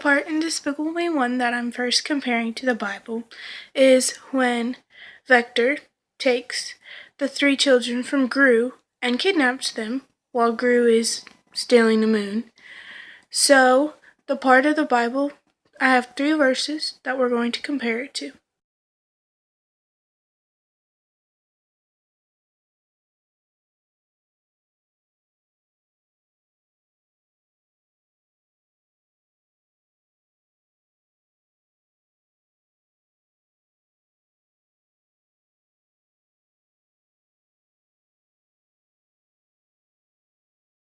part in Despicable Me 1 that I'm first comparing to the Bible is when Vector takes the 3 children from Gru and kidnaps them while Gru is stealing the moon. So, the part of the Bible, I have 3 verses that we're going to compare it to.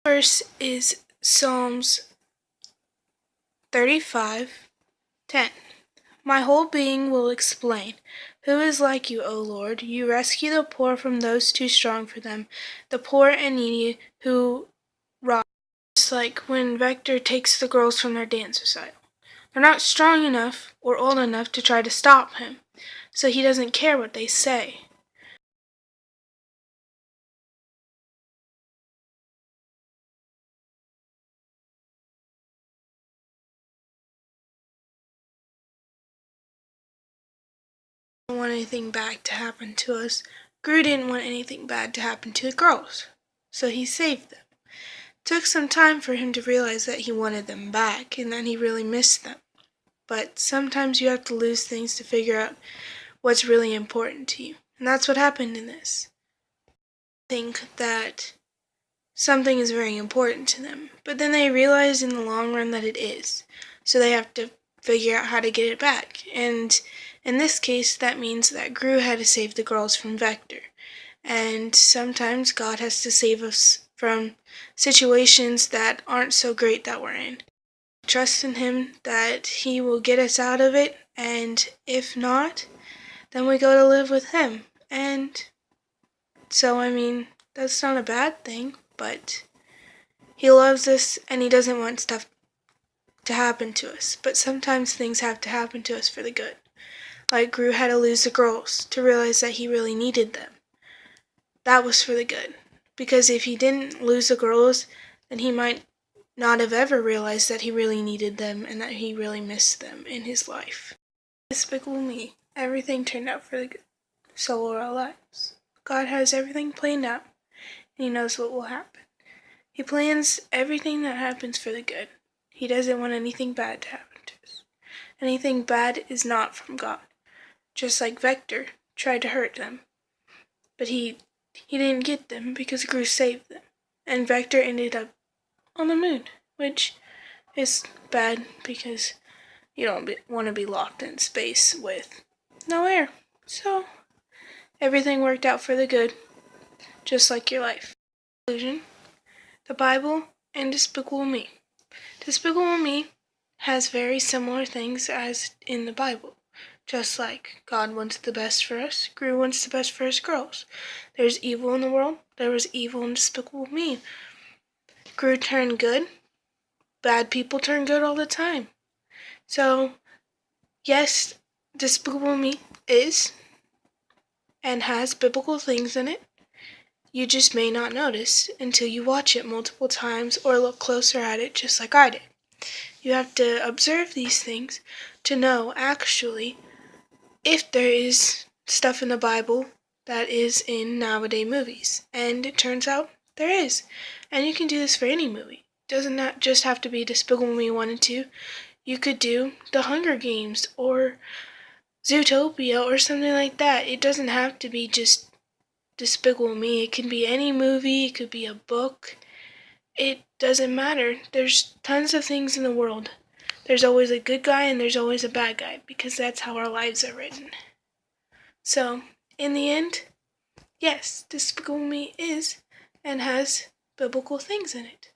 First is Psalms 35:10. My whole being will explain. Who is like you, O Lord? You rescue the poor from those too strong for them, the poor and needy who rob. Just like when Vector takes the girls from their dance recital. They're not strong enough or old enough to try to stop him, so he doesn't care what they say. Don't want anything bad to happen to us. Gru didn't want anything bad to happen to the girls, so he saved them. It took some time for him to realize that he wanted them back and that he really missed them. But sometimes you have to lose things to figure out what's really important to you. And that's what happened in this. I think that something is very important to them, but then they realize in the long run that it is. So they have to figure out how to get it back. And in this case, that means that Gru had to save the girls from Vector. And sometimes God has to save us from situations that aren't so great that we're in. Trust in Him that He will get us out of it, and if not, then we go to live with Him. And so, that's not a bad thing, but He loves us and He doesn't want stuff to happen to us. But sometimes things have to happen to us for the good. Like Gru had to lose the girls to realize that he really needed them. That was for the good. Because if he didn't lose the girls, then he might not have ever realized that he really needed them and that he really missed them in his life. Despicable Me. Everything turned out for the good. So will our lives. God has everything planned out, and He knows what will happen. He plans everything that happens for the good. He doesn't want anything bad to happen to us. Anything bad is not from God. Just like Vector tried to hurt them. But he didn't get them because Gru saved them. And Vector ended up on the moon, which is bad because you don't want to be locked in space with no air. So, everything worked out for the good, just like your life. Conclusion: the Bible and Despicable Me. Despicable Me has very similar things as in the Bible. Just like God wants the best for us, Gru wants the best for his girls. There's evil in the world. There was evil in Despicable Me. Gru turned good. Bad people turn good all the time. So, yes, Despicable Me is and has biblical things in it. You just may not notice until you watch it multiple times or look closer at it just like I did. You have to observe these things to know actually if there is stuff in the Bible that is in nowadays movies. And it turns out there is. And you can do this for any movie. It doesn't not just have to be Despicable Me 1 and 2. You could do The Hunger Games or Zootopia or something like that. It doesn't have to be just Despicable Me. It can be any movie. It could be a book. It doesn't matter. There's tons of things in the world. There's always a good guy and there's always a bad guy because that's how our lives are written. So, in the end, yes, Despicable Me is and has biblical things in it.